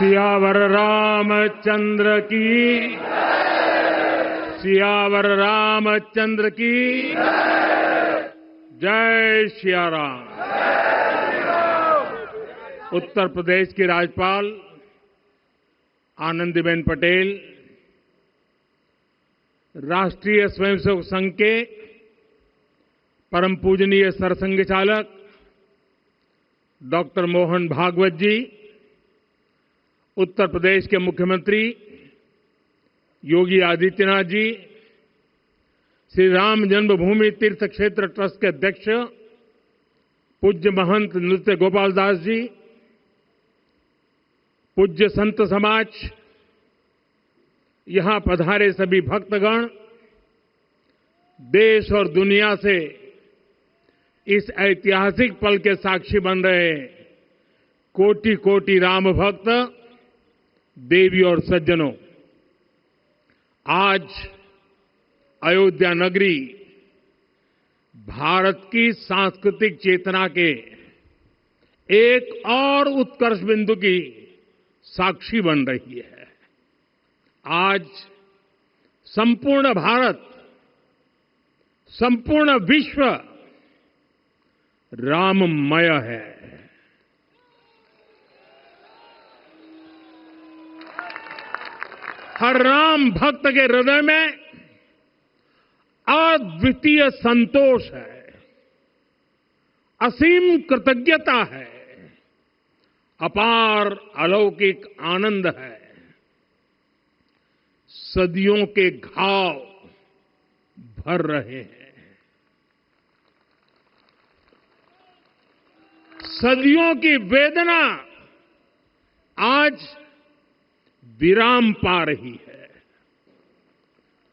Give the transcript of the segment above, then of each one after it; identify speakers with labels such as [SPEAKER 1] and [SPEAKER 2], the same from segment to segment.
[SPEAKER 1] सियावर रामचंद्र की, सियावर रामचंद्र की जय सिया राम। उत्तर प्रदेश की राज्यपाल आनंदीबेन पटेल, राष्ट्रीय स्वयंसेवक संघ के परम पूजनीय सरसंघ चालक डॉक्टर मोहन भागवत जी, उत्तर प्रदेश के मुख्यमंत्री योगी आदित्यनाथ जी, श्री राम जन्मभूमि तीर्थ क्षेत्र ट्रस्ट के अध्यक्ष पूज्य महंत नृत्य गोपाल दास जी, पूज्य संत समाज, यहां पधारे सभी भक्तगण, देश और दुनिया से इस ऐतिहासिक पल के साक्षी बन रहे कोटि कोटि राम भक्त, देवी और सज्जनों, आज अयोध्या नगरी भारत की सांस्कृतिक चेतना के एक और उत्कर्ष बिंदु की साक्षी बन रही है। आज संपूर्ण भारत, संपूर्ण विश्व राममय है। हर राम भक्त के हृदय में अद्वितीय संतोष है, असीम कृतज्ञता है, अपार अलौकिक आनंद है। सदियों के घाव भर रहे हैं, सदियों की वेदना आज विराम पा रही है,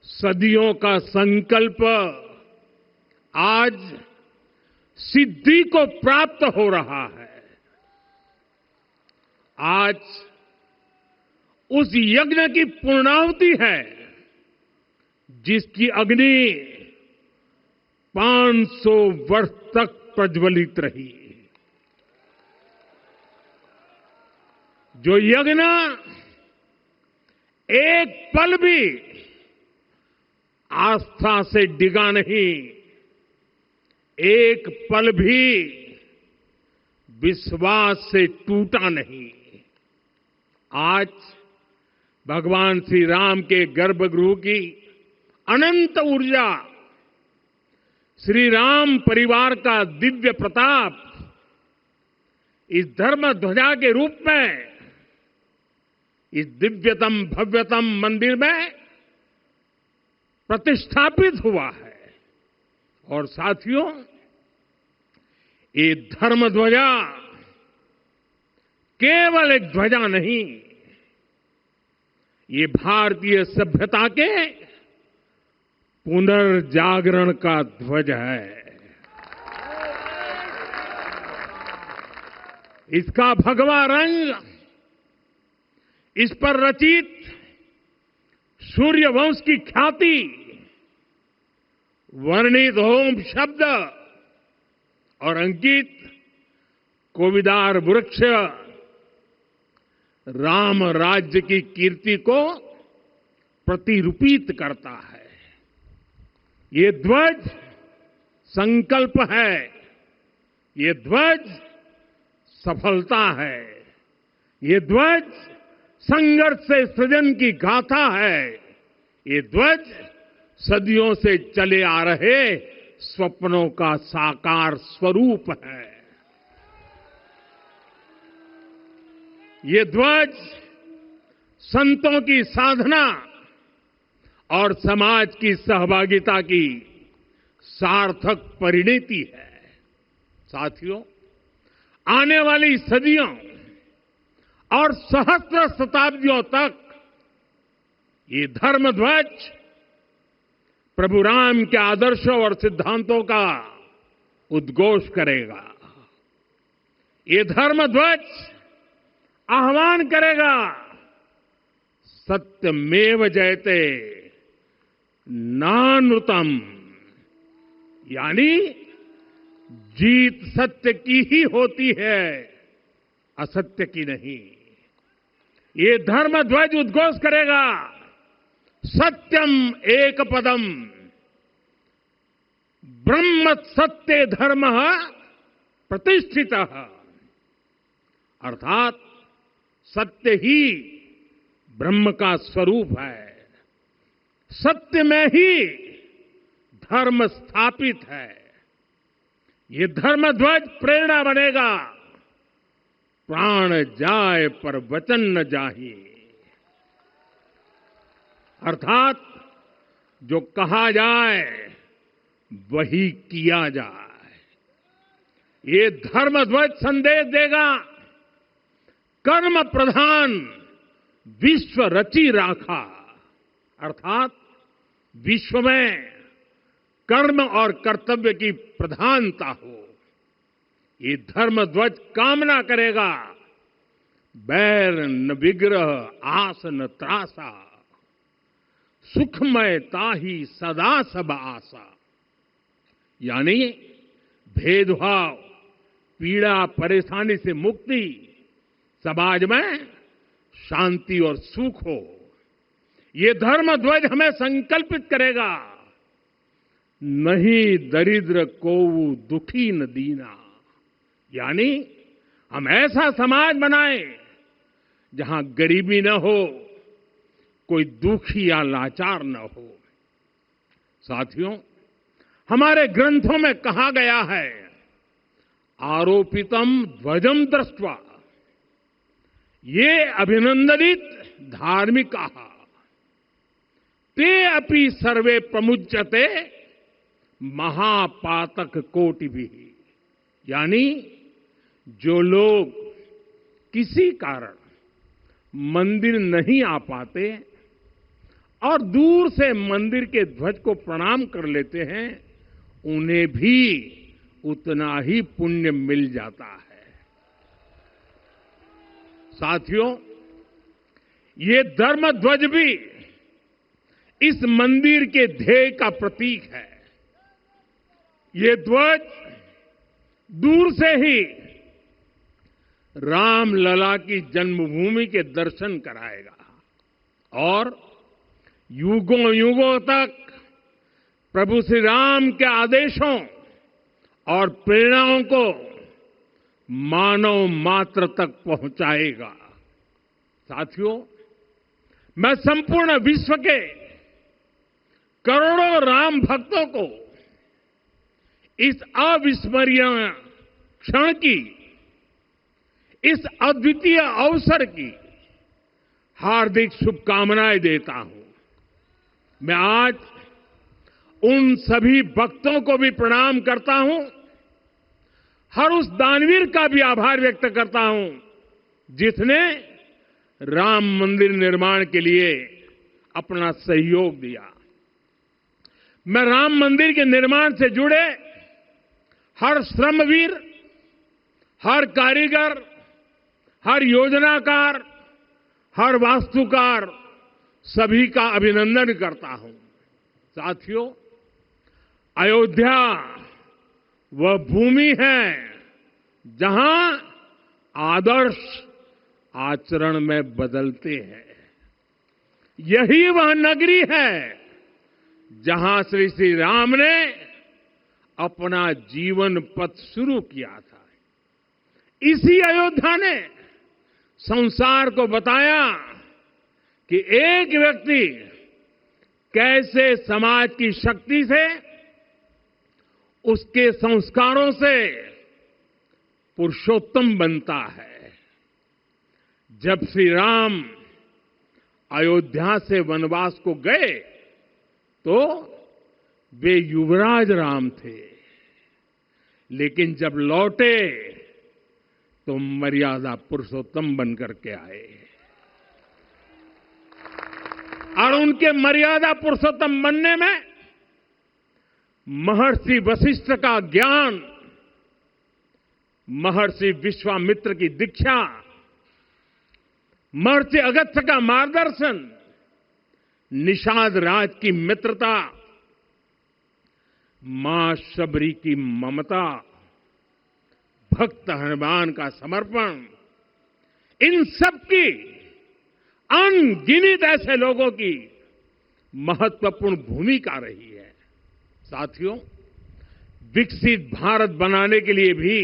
[SPEAKER 1] सदियों का संकल्प आज सिद्धि को प्राप्त हो रहा है। आज उस यज्ञ की पूर्णाहुति है जिसकी अग्नि 500 वर्ष तक प्रज्वलित रही। जो यज्ञ एक पल भी आस्था से डिगा नहीं, एक पल भी विश्वास से टूटा नहीं। आज भगवान श्री राम के गर्भगृह की अनंत ऊर्जा, श्री राम परिवार का दिव्य प्रताप इस धर्म ध्वजा के रूप में इस दिव्यतम भव्यतम मंदिर में प्रतिष्ठापित हुआ है। और साथियों, ये धर्म ध्वजा केवल एक ध्वजा नहीं, ये भारतीय सभ्यता के पुनर्जागरण का ध्वज है। इसका भगवा रंग, इस पर रचित सूर्य वंश की ख्याति, वर्णित होम शब्द और अंकित कोविदार वृक्ष राम राज्य की कीर्ति को प्रतिरूपित करता है। ये ध्वज संकल्प है, ये ध्वज सफलता है, ये ध्वज संघर्ष से सृजन की गाथा है, ये ध्वज सदियों से चले आ रहे स्वप्नों का साकार स्वरूप है। ये ध्वज संतों की साधना और समाज की सहभागिता की सार्थक परिणति है। साथियों, आने वाली सदियों और सहस्त्र शताब्दियों तक ये धर्म ध्वज प्रभु राम के आदर्शों और सिद्धांतों का उद्घोष करेगा। ये धर्म ध्वज आह्वान करेगा, सत्यमेव जयते नानृतम, यानी जीत सत्य की ही होती है, असत्य की नहीं। ये धर्म ध्वज उद्घोष करेगा, सत्यम एक पदम, ब्रह्म सत्य धर्म प्रतिष्ठित, अर्थात सत्य ही ब्रह्म का स्वरूप है, सत्य में ही धर्म स्थापित है। ये धर्म ध्वज प्रेरणा बनेगा, प्राण जाए पर वचन न जाहि, अर्थात जो कहा जाए वही किया जाए। ये धर्म ध्वज संदेश देगा, कर्म प्रधान विश्व रची राखा, अर्थात विश्व में कर्म और कर्तव्य की प्रधानता हो। ये धर्म ध्वज कामना करेगा, बैर न विग्रह आस न त्रासा, सुखमय ताहि सदा सब आशा, यानी भेदभाव, पीड़ा, परेशानी से मुक्ति, समाज में शांति और सुख हो। ये धर्म ध्वज हमें संकल्पित करेगा, नहीं दरिद्र कोउ दुखी न दीना, यानी हम ऐसा समाज बनाएं जहां गरीबी न हो, कोई दुखी या लाचार न हो। साथियों, हमारे ग्रंथों में कहा गया है, आरोपितम ध्वजम दृष्ट्वा, ये अभिनंदनित धार्मिका ते अपि सर्वे प्रमुच्यते महापातक कोटि भी, यानी जो लोग किसी कारण मंदिर नहीं आ पाते और दूर से मंदिर के ध्वज को प्रणाम कर लेते हैं, उन्हें भी उतना ही पुण्य मिल जाता है। साथियों, ये धर्म ध्वज भी इस मंदिर के ध्येय का प्रतीक है। ये ध्वज दूर से ही रामलला की जन्मभूमि के दर्शन कराएगा और युगों युगों तक प्रभु श्री राम के आदेशों और प्रेरणाओं को मानव मात्र तक पहुंचाएगा। साथियों, मैं संपूर्ण विश्व के करोड़ों राम भक्तों को इस अविस्मरणीय क्षण की, इस अद्वितीय अवसर की हार्दिक शुभकामनाएं देता हूं। मैं आज उन सभी भक्तों को भी प्रणाम करता हूं, हर उस दानवीर का भी आभार व्यक्त करता हूं जिसने राम मंदिर निर्माण के लिए अपना सहयोग दिया। मैं राम मंदिर के निर्माण से जुड़े हर श्रमवीर, हर कारीगर, हर योजनाकार, हर वास्तुकार, सभी का अभिनंदन करता हूं। साथियों, अयोध्या वह भूमि है जहां आदर्श आचरण में बदलते हैं। यही वह नगरी है जहां श्री राम ने अपना जीवन पथ शुरू किया था। इसी अयोध्या ने संसार को बताया कि एक व्यक्ति कैसे समाज की शक्ति से, उसके संस्कारों से पुरुषोत्तम बनता है। जब श्री राम अयोध्या से वनवास को गए तो वे युवराज राम थे, लेकिन जब लौटे तो मर्यादा पुरुषोत्तम बनकर के आए और उनके मर्यादा पुरुषोत्तम बनने में महर्षि वशिष्ठ का ज्ञान, महर्षि विश्वामित्र की दीक्षा, महर्षि अगस्त्य का मार्गदर्शन, निषाद राज की मित्रता, मां शबरी की ममता, भक्त हनुमान का समर्पण, इन सब की अनगिनत ऐसे लोगों की महत्वपूर्ण भूमिका रही है। साथियों, विकसित भारत बनाने के लिए भी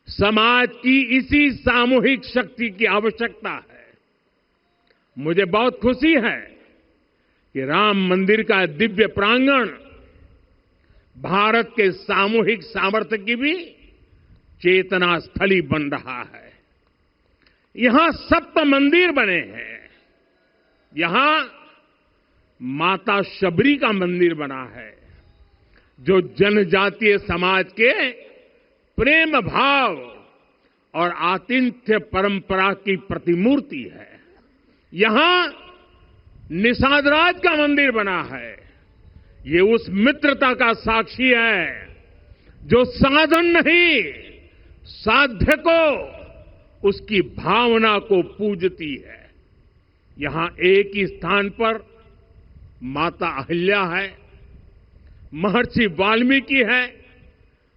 [SPEAKER 1] समाज की इसी सामूहिक शक्ति की आवश्यकता है। मुझे बहुत खुशी है कि राम मंदिर का दिव्य प्रांगण भारत के सामूहिक सामर्थ्य की भी चेतना स्थली बन रहा है। यहां 7 मंदिर बने हैं। यहां माता शबरी का मंदिर बना है, जो जनजातीय समाज के प्रेम भाव और आतिथ्य परंपरा की प्रतिमूर्ति है। यहां निषादराज का मंदिर बना है। ये उस मित्रता का साक्षी है जो साधन नहीं, साध्य को, उसकी भावना को पूजती है। यहां एक ही स्थान पर माता अहिल्या है, महर्षि वाल्मीकि है,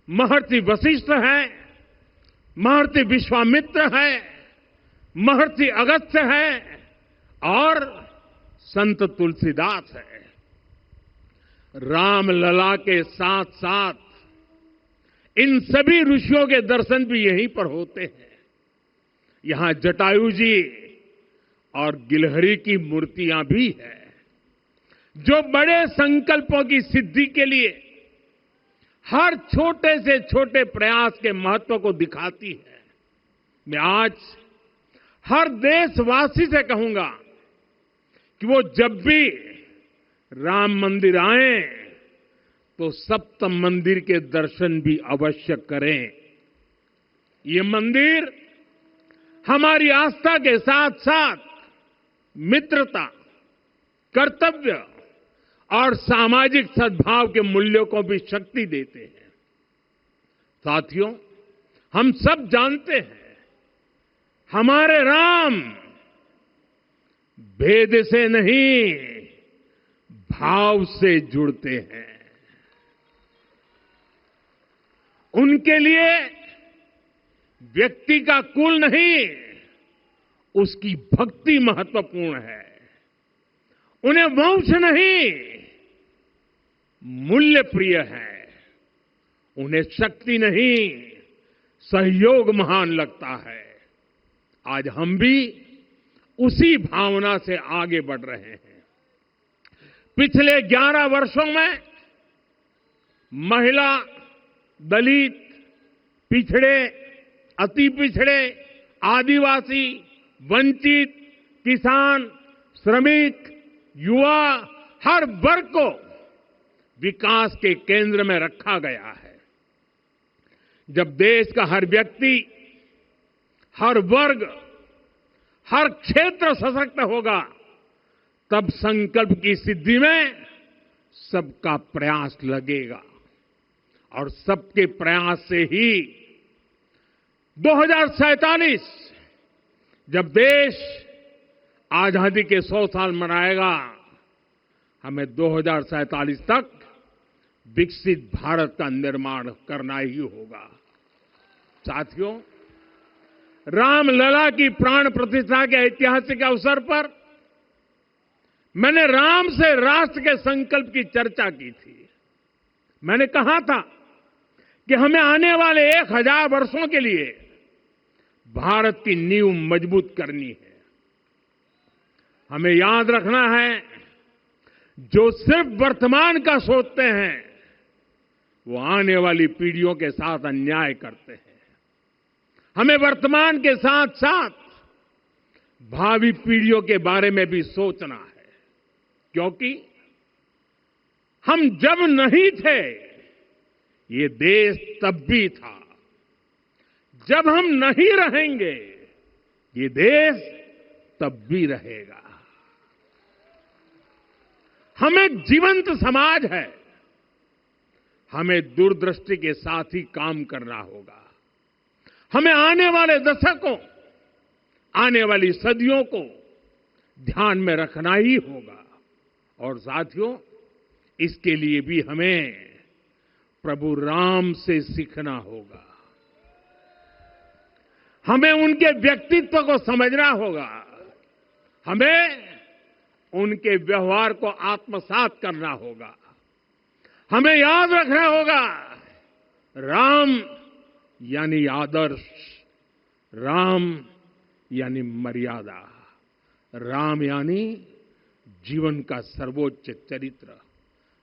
[SPEAKER 1] महर्षि वशिष्ठ है, महर्षि विश्वामित्र है, महर्षि अगस्त्य है और संत तुलसीदास है। रामलला के साथ साथ इन सभी ऋषियों के दर्शन भी यहीं पर होते हैं। यहां जटायु जी और गिलहरी की मूर्तियां भी है, जो बड़े संकल्पों की सिद्धि के लिए हर छोटे से छोटे प्रयास के महत्व को दिखाती है। मैं आज हर देशवासी से कहूंगा कि वो जब भी राम मंदिर आए तो सप्त मंदिर के दर्शन भी अवश्य करें। ये मंदिर हमारी आस्था के साथ साथ मित्रता, कर्तव्य और सामाजिक सद्भाव के मूल्यों को भी शक्ति देते हैं। साथियों, हम सब जानते हैं, हमारे राम भेद से नहीं, भाव से जुड़ते हैं। उनके लिए व्यक्ति का कुल नहीं, उसकी भक्ति महत्वपूर्ण है। उन्हें वंश नहीं, मूल्य प्रिय है। उन्हें शक्ति नहीं, सहयोग महान लगता है। आज हम भी उसी भावना से आगे बढ़ रहे हैं। पिछले 11 वर्षों में महिला, दलित, पिछड़े, अति पिछड़े, आदिवासी, वंचित, किसान, श्रमिक, युवा, हर वर्ग को विकास के केंद्र में रखा गया है। जब देश का हर व्यक्ति, हर वर्ग, हर क्षेत्र सशक्त होगा, तब संकल्प की सिद्धि में सबका प्रयास लगेगा और सबके प्रयास से ही 2047 जब देश आजादी के 100 साल मनाएगा, हमें 2047 तक विकसित भारत का निर्माण करना ही होगा। साथियों, रामलला की प्राण प्रतिष्ठा के ऐतिहासिक अवसर पर मैंने राम से राष्ट्र के संकल्प की चर्चा की थी। मैंने कहा था कि हमें आने वाले 1000 वर्षों के लिए भारत की नींव मजबूत करनी है। हमें याद रखना है, जो सिर्फ वर्तमान का सोचते हैं, वो आने वाली पीढ़ियों के साथ अन्याय करते हैं। हमें वर्तमान के साथ साथ भावी पीढ़ियों के बारे में भी सोचना है, क्योंकि हम जब नहीं थे, ये देश तब भी था। जब हम नहीं रहेंगे, ये देश तब भी रहेगा। हम एक जीवंत समाज है। हमें दूरदृष्टि के साथ ही काम करना होगा। हमें आने वाले दशकों, आने वाली सदियों को ध्यान में रखना ही होगा। और साथियों, इसके लिए भी हमें प्रभु राम से सीखना होगा। हमें उनके व्यक्तित्व को समझना होगा। हमें उनके व्यवहार को आत्मसात करना होगा। हमें याद रखना होगा, राम यानी आदर्श, राम यानी मर्यादा, राम यानी जीवन का सर्वोच्च चरित्र,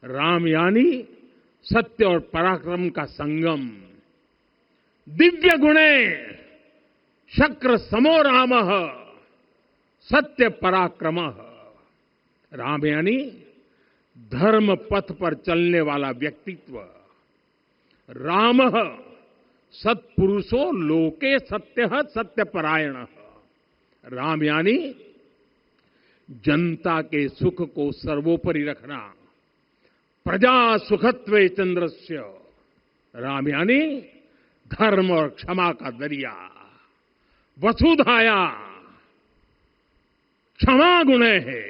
[SPEAKER 1] राम यानी सत्य और पराक्रम का संगम। दिव्य गुणे शक्र समो रामः सत्य पराक्रमः। राम यानी धर्म पथ पर चलने वाला व्यक्तित्व। रामः सत्पुरुषो लोके सत्यः सत्यपरायणः। राम यानी जनता के सुख को सर्वोपरि रखना, प्रजा सुखत्वे चंद्रस्य। राम यानी धर्म और क्षमा का दरिया। वसुधाया क्षमा गुणे है।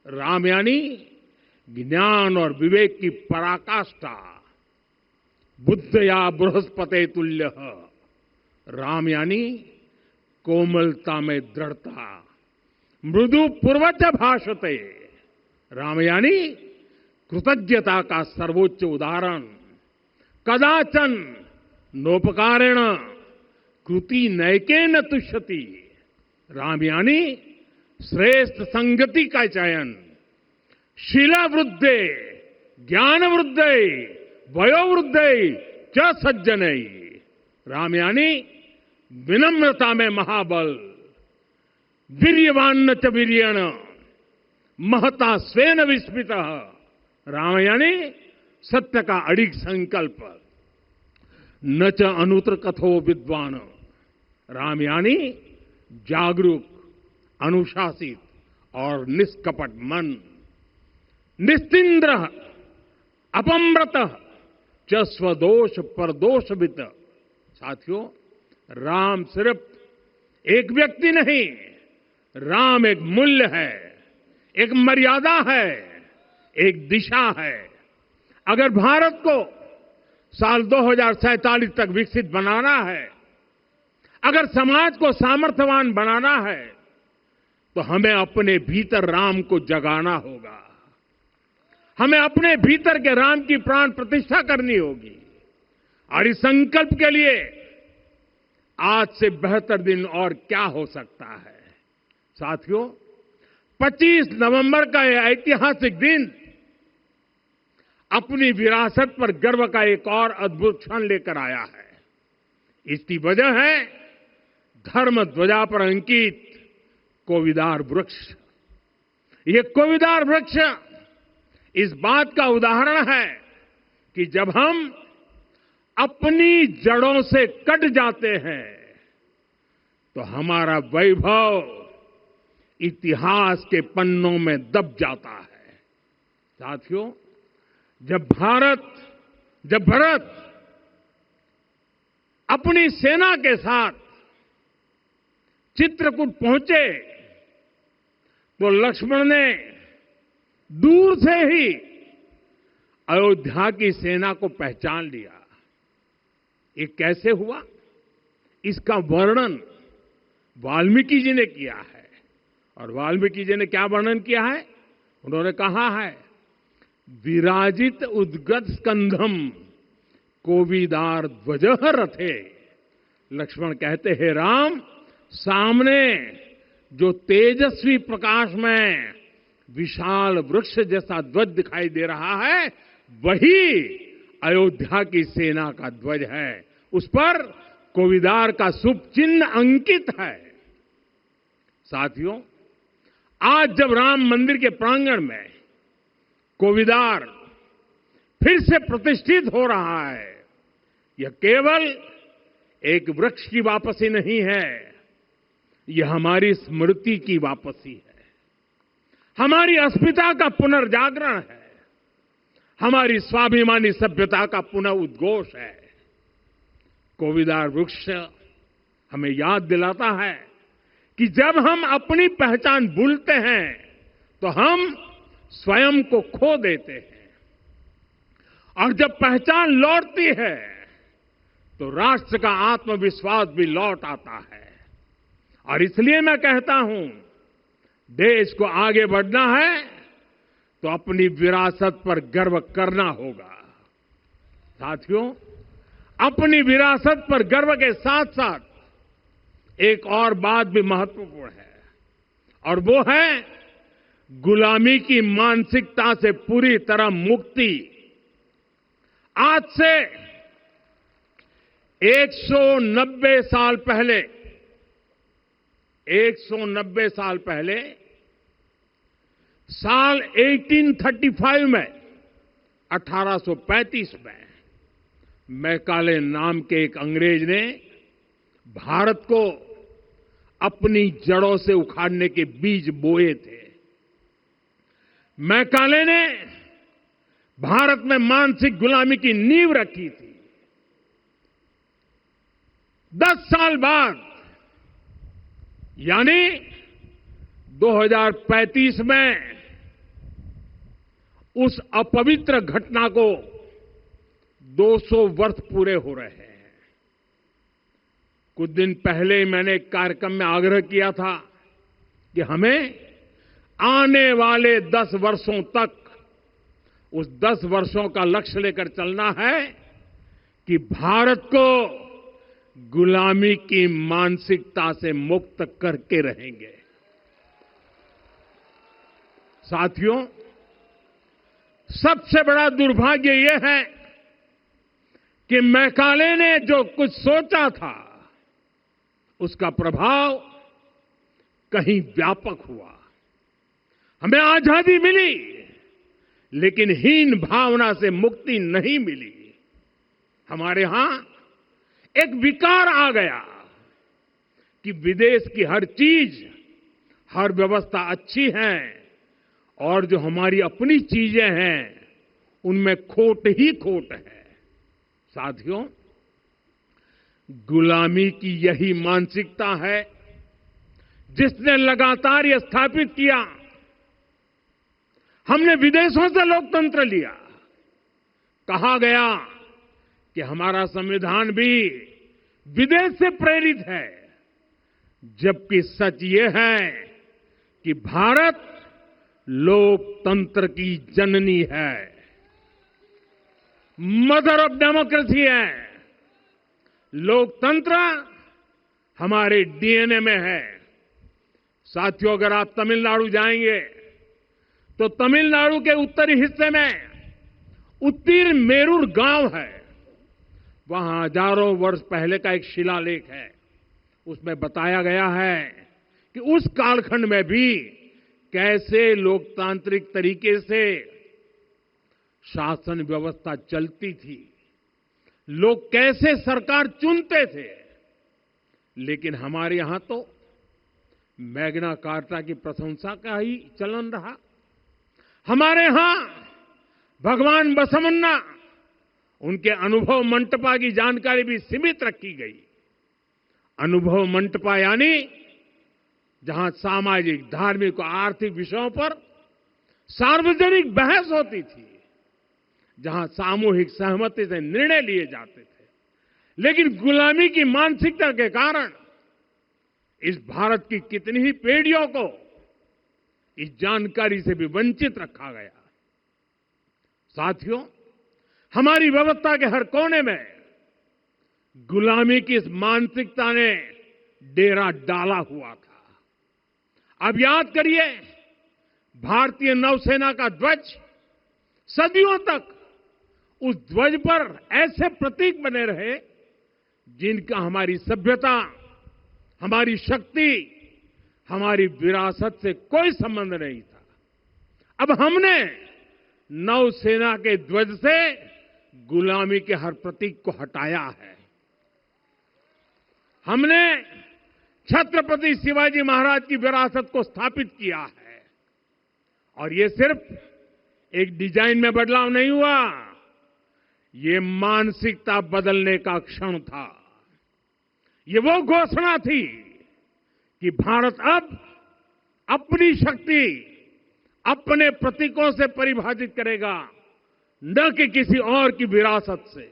[SPEAKER 1] राम यानी ज्ञान और विवेक की पराकाष्ठा। बुद्धया बृहस्पते तुल्य। राम यानी कोमलता में दृढ़ता। मृदु पूर्वज भाषते। राम यानी कृतज्ञता का सर्वोच्च उदाहरण। कदाचन नोपकारेण कृति नैकेन तुष्यति। राम यानी श्रेष्ठ संगति का चयन। शीला वृद्धे ज्ञान वृद्धे वयोवृद्धे च सज्जने। राम यानी विनम्रता में महाबल। वीर्यवान च वीर्येण महता स्वेन विस्मितः। राम यानी सत्य का अडिग संकल्प। न च अनुत्र कथो विद्वान। राम यानी जागरूक, अनुशासित और निष्कपट मन। निस्तिंद्र अपम्रत च स्वदोष परदोषवित। साथियों, राम सिर्फ एक व्यक्ति नहीं, राम एक मूल्य है, एक मर्यादा है, एक दिशा है। अगर भारत को साल 2047 तक विकसित बनाना है, अगर समाज को सामर्थ्यवान बनाना है, तो हमें अपने भीतर राम को जगाना होगा। हमें अपने भीतर के राम की प्राण प्रतिष्ठा करनी होगी। और इस संकल्प के लिए आज से बेहतर दिन और क्या हो सकता है। साथियों, 25 नवंबर का यह ऐतिहासिक दिन अपनी विरासत पर गर्व का एक और अद्भुत क्षण लेकर आया है। इसकी वजह है धर्म ध्वजा पर अंकित कोविदार वृक्ष। ये कोविदार वृक्ष इस बात का उदाहरण है कि जब हम अपनी जड़ों से कट जाते हैं तो हमारा वैभव इतिहास के पन्नों में दब जाता है। साथियों, जब भरत अपनी सेना के साथ चित्रकूट पहुंचे तो लक्ष्मण ने दूर से ही अयोध्या की सेना को पहचान लिया। ये कैसे हुआ, इसका वर्णन वाल्मीकि जी ने किया है। और वाल्मीकि जी ने क्या वर्णन किया है? उन्होंने कहा है, विराजित उद्गत स्कंधम कोविदार ध्वज रथे। लक्ष्मण कहते हैं, राम, सामने जो तेजस्वी प्रकाश में विशाल वृक्ष जैसा ध्वज दिखाई दे रहा है, वही अयोध्या की सेना का ध्वज है। उस पर कोविदार का शुभ चिन्ह अंकित है। साथियों, आज जब राम मंदिर के प्रांगण में कोविदार फिर से प्रतिष्ठित हो रहा है, यह केवल एक वृक्ष की वापसी नहीं है, यह हमारी स्मृति की वापसी है, हमारी अस्मिता का पुनर्जागरण है, हमारी स्वाभिमानी सभ्यता का पुनः उद्घोष है। कोविदार वृक्ष हमें याद दिलाता है कि जब हम अपनी पहचान भूलते हैं तो हम स्वयं को खो देते हैं, और जब पहचान लौटती है तो राष्ट्र का आत्मविश्वास भी लौट आता है। और इसलिए मैं कहता हूं, देश को आगे बढ़ना है तो अपनी विरासत पर गर्व करना होगा। साथियों, अपनी विरासत पर गर्व के साथ साथ एक और बात भी महत्वपूर्ण है, और वो है गुलामी की मानसिकता से पूरी तरह मुक्ति। आज से 190 साल पहले 190 साल पहले साल 1835 में 1835 में मैकाले नाम के एक अंग्रेज ने भारत को अपनी जड़ों से उखाड़ने के बीज बोए थे। मैकाले ने भारत में मानसिक गुलामी की नींव रखी थी। 10 साल बाद यानी 2035 में उस अपवित्र घटना को 200 वर्ष पूरे हो रहे हैं। कुछ दिन पहले ही मैंने एक कार्यक्रम में आग्रह किया था कि हमें आने वाले 10 वर्षों तक उस 10 वर्षों का लक्ष्य लेकर चलना है कि भारत को गुलामी की मानसिकता से मुक्त करके रहेंगे। साथियों, सबसे बड़ा दुर्भाग्य यह है कि मैकाले ने जो कुछ सोचा था उसका प्रभाव कहीं व्यापक हुआ। हमें आजादी मिली, लेकिन हीन भावना से मुक्ति नहीं मिली। हमारे यहां एक विकार आ गया कि विदेश की हर चीज, हर व्यवस्था अच्छी है और जो हमारी अपनी चीजें हैं उनमें खोट ही खोट है। साथियों, गुलामी की यही मानसिकता है जिसने लगातार यह स्थापित किया। हमने विदेशों से लोकतंत्र लिया। कहा गया कि हमारा संविधान भी विदेश से प्रेरित है, जबकि सच ये है कि भारत लोकतंत्र की जननी है, मदर ऑफ डेमोक्रेसी है। लोकतंत्र हमारे डीएनए में है। साथियों, अगर आप तमिलनाडु जाएंगे तो तमिलनाडु के उत्तरी हिस्से में उत्तीरमेरूर गांव है। वहां हजारों वर्ष पहले का एक शिलालेख है। उसमें बताया गया है कि उस कालखंड में भी कैसे लोकतांत्रिक तरीके से शासन व्यवस्था चलती थी, लोग कैसे सरकार चुनते थे। लेकिन हमारे यहां तो मैग्ना कार्टा की प्रशंसा का ही चलन रहा। हमारे यहां भगवान बसवन्ना, उनके अनुभव मंटपा की जानकारी भी सीमित रखी गई। अनुभव मंटपा यानी जहां सामाजिक, धार्मिक और आर्थिक विषयों पर सार्वजनिक बहस होती थी, जहां सामूहिक सहमति से निर्णय लिए जाते थे। लेकिन गुलामी की मानसिकता के कारण इस भारत की कितनी ही पीढ़ियों को इस जानकारी से भी वंचित रखा गया। साथियों, हमारी व्यवस्था के हर कोने में गुलामी की इस मानसिकता ने डेरा डाला हुआ था। अब याद करिए, भारतीय नौसेना का ध्वज सदियों तक उस ध्वज पर ऐसे प्रतीक बने रहे जिनका हमारी सभ्यता, हमारी शक्ति, हमारी विरासत से कोई संबंध नहीं था। अब हमने नौसेना के ध्वज से गुलामी के हर प्रतीक को हटाया है। हमने छत्रपति शिवाजी महाराज की विरासत को स्थापित किया है। और ये सिर्फ एक डिजाइन में बदलाव नहीं हुआ, ये मानसिकता बदलने का क्षण था। ये वो घोषणा थी कि भारत अब अपनी शक्ति अपने प्रतीकों से परिभाषित करेगा, न कि किसी और की विरासत से।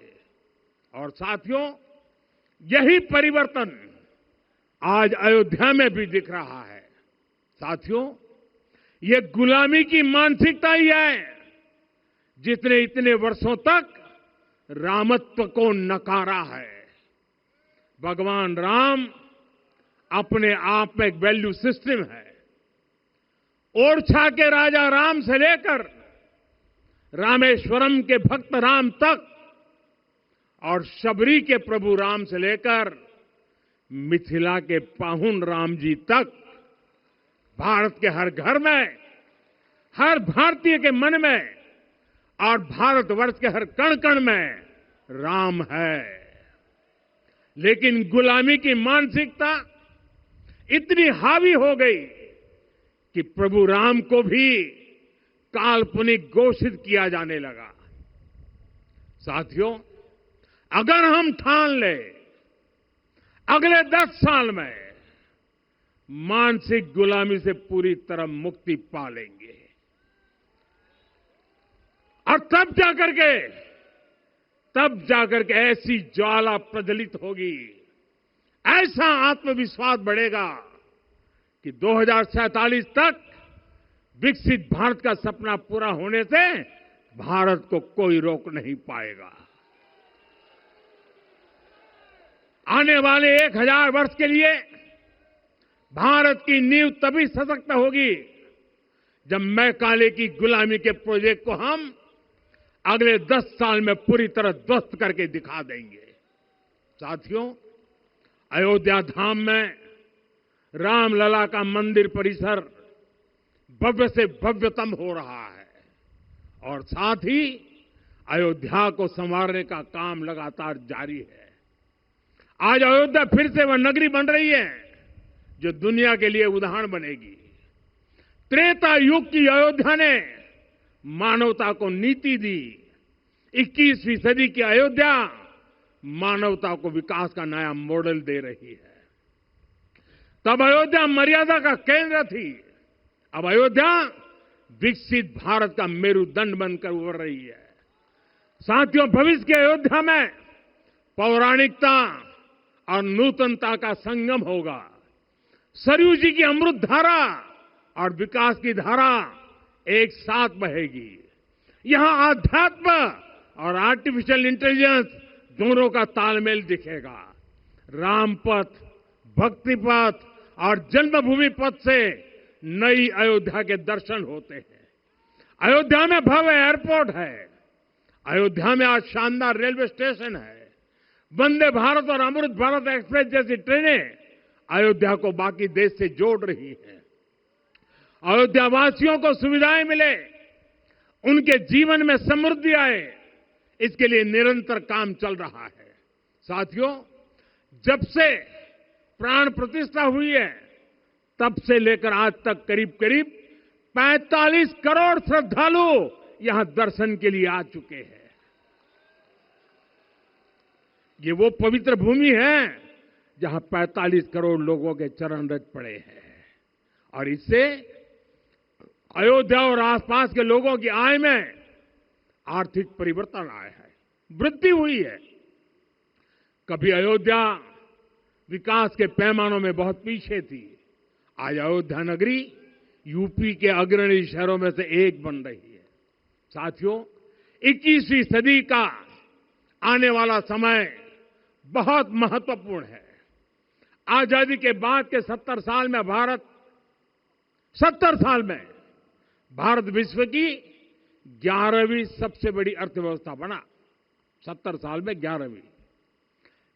[SPEAKER 1] और साथियों, यही परिवर्तन आज अयोध्या में भी दिख रहा है। साथियों, ये गुलामी की मानसिकता ही है जिसने इतने वर्षों तक रामत्व को नकारा है। भगवान राम अपने आप में एक वैल्यू सिस्टम है। ओरछा के राजा राम से लेकर रामेश्वरम के भक्त राम तक और शबरी के प्रभु राम से लेकर मिथिला के पाहुन राम जी तक भारत के हर घर में, हर भारतीय के मन में और भारतवर्ष के हर कण कण में राम है। लेकिन गुलामी की मानसिकता इतनी हावी हो गई कि प्रभु राम को भी काल्पनिक घोषित किया जाने लगा। साथियों, अगर हम ठान ले अगले 10 साल में मानसिक गुलामी से पूरी तरह मुक्ति पा लेंगे और तब जाकर के ऐसी ज्वाला प्रज्वलित होगी, ऐसा आत्मविश्वास बढ़ेगा कि 2047 तक विकसित भारत का सपना पूरा होने से भारत को कोई रोक नहीं पाएगा। आने वाले 1000 वर्ष के लिए भारत की नींव तभी सशक्त होगी जब मैकाले की गुलामी के प्रोजेक्ट को हम अगले 10 साल में पूरी तरह ध्वस्त करके दिखा देंगे। साथियों, अयोध्या धाम में रामलला का मंदिर परिसर भव्य से भव्यतम हो रहा है और साथ ही अयोध्या को संवारने का काम लगातार जारी है। आज अयोध्या फिर से वह नगरी बन रही है जो दुनिया के लिए उदाहरण बनेगी। त्रेता युग की अयोध्या ने मानवता को नीति दी। 21वीं सदी की अयोध्या मानवता को विकास का नया मॉडल दे रही है। तब अयोध्या मर्यादा का केंद्र थी, अब अयोध्या विकसित भारत का मेरुदंड बनकर उभर रही है। साथियों, भविष्य की अयोध्या में पौराणिकता और नूतनता का संगम होगा। सरयू जी की अमृत धारा और विकास की धारा एक साथ बहेगी। यहां आध्यात्म और आर्टिफिशियल इंटेलिजेंस दोनों का तालमेल दिखेगा। राम पथ, भक्ति पथ और जन्मभूमि पथ से नई अयोध्या के दर्शन होते हैं। अयोध्या में भव्य एयरपोर्ट है। अयोध्या में आज शानदार रेलवे स्टेशन है। वंदे भारत और अमृत भारत एक्सप्रेस जैसी ट्रेनें अयोध्या को बाकी देश से जोड़ रही हैं। अयोध्या वासियों को सुविधाएं मिले, उनके जीवन में समृद्धि आए, इसके लिए निरंतर काम चल रहा है। साथियों, जब से प्राण प्रतिष्ठा हुई है तब से लेकर आज तक करीब 45 करोड़ श्रद्धालु यहां दर्शन के लिए आ चुके हैं। ये वो पवित्र भूमि है जहां 45 करोड़ लोगों के चरण रज पड़े हैं और इससे अयोध्या और आसपास के लोगों की आय में आर्थिक परिवर्तन आया है, वृद्धि हुई है। कभी अयोध्या विकास के पैमानों में बहुत पीछे थी, आज अयोध्या नगरी यूपी के अग्रणी शहरों में से एक बन रही है। साथियों, 21वीं सदी का आने वाला समय बहुत महत्वपूर्ण है। आजादी के बाद के 70 साल में भारत विश्व की 11वीं सबसे बड़ी अर्थव्यवस्था बना। 70 साल में 11वीं।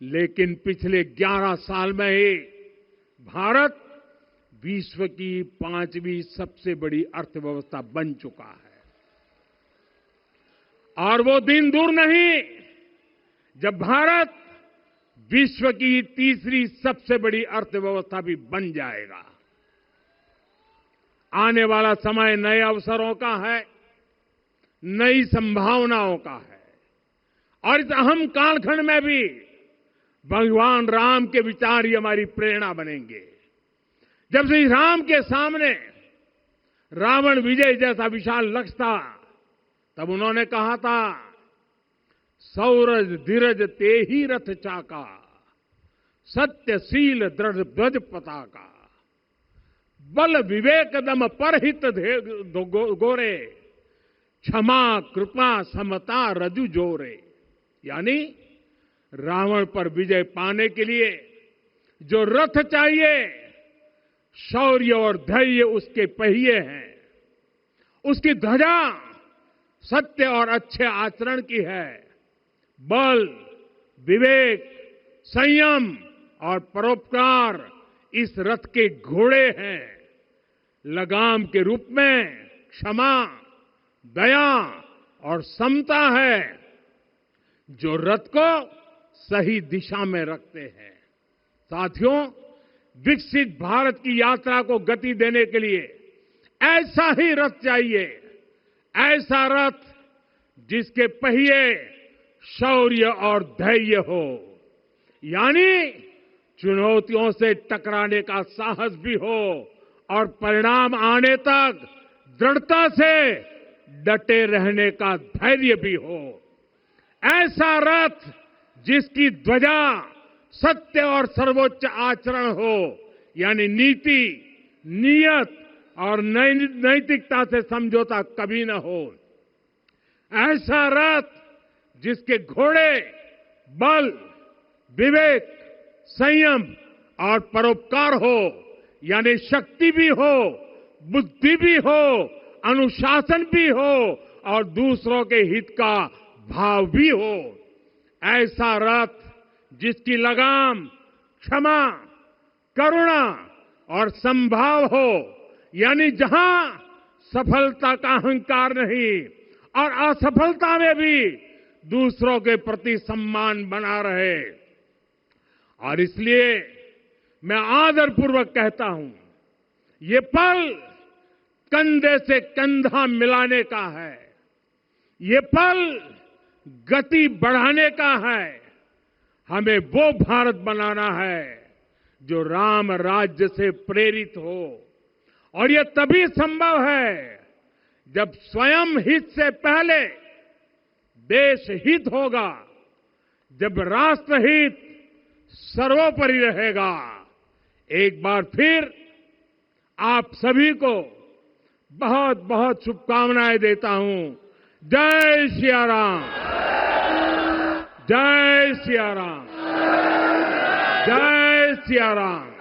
[SPEAKER 1] लेकिन पिछले 11 साल में ही भारत विश्व की 5वीं सबसे बड़ी अर्थव्यवस्था बन चुका है। और वो दिन दूर नहीं जब भारत विश्व की 3री सबसे बड़ी अर्थव्यवस्था भी बन जाएगा। आने वाला समय नए अवसरों का है, नई संभावनाओं का है और इस अहम कालखंड में भी भगवान राम के विचार ही हमारी प्रेरणा बनेंगे। जब श्री राम के सामने रावण विजय जैसा विशाल लक्ष्य था, तब उन्होंने कहा था, सौरज धीरज ते ही रथ चाका, सत्यशील दृढ़ ध्वज पताका। बल विवेक दम परहित गोरे, क्षमा कृपा समता रजु जोरे। यानी रावण पर विजय पाने के लिए जो रथ चाहिए, शौर्य और धैर्य उसके पहिए हैं, उसकी ध्वजा सत्य और अच्छे आचरण की है। बल, विवेक, संयम और परोपकार इस रथ के घोड़े हैं। लगाम के रूप में क्षमा, दया और समता है, जो रथ को सही दिशा में रखते हैं। साथियों, विकसित भारत की यात्रा को गति देने के लिए ऐसा ही रथ चाहिए, ऐसा रथ जिसके पहिए शौर्य और धैर्य हो, यानी चुनौतियों से टकराने का साहस भी हो और परिणाम आने तक दृढ़ता से डटे रहने का धैर्य भी हो। ऐसा रथ जिसकी ध्वजा सत्य और सर्वोच्च आचरण हो, यानी नीति, नियत और नैतिकता से समझौता कभी न हो। ऐसा रथ जिसके घोड़े बल, विवेक, संयम और परोपकार हो, यानी शक्ति भी हो, बुद्धि भी हो, अनुशासन भी हो और दूसरों के हित का भाव भी हो। ऐसा रथ जिसकी लगाम क्षमा, करुणा और संभाव हो, यानी जहां सफलता का अहंकार नहीं और असफलता में भी दूसरों के प्रति सम्मान बना रहे। और इसलिए मैं आदरपूर्वक कहता हूं, ये पल कंधे से कंधा मिलाने का है, ये पल गति बढ़ाने का है। हमें वो भारत बनाना है जो राम राज्य से प्रेरित हो, और ये तभी संभव है जब स्वयं हित से पहले देश हित होगा, जब राष्ट्रहित सर्वोपरि रहेगा। एक बार फिर आप सभी को बहुत बहुत शुभकामनाएं देता हूं। जय सिया राम, जय सिया राम, जय सिया राम।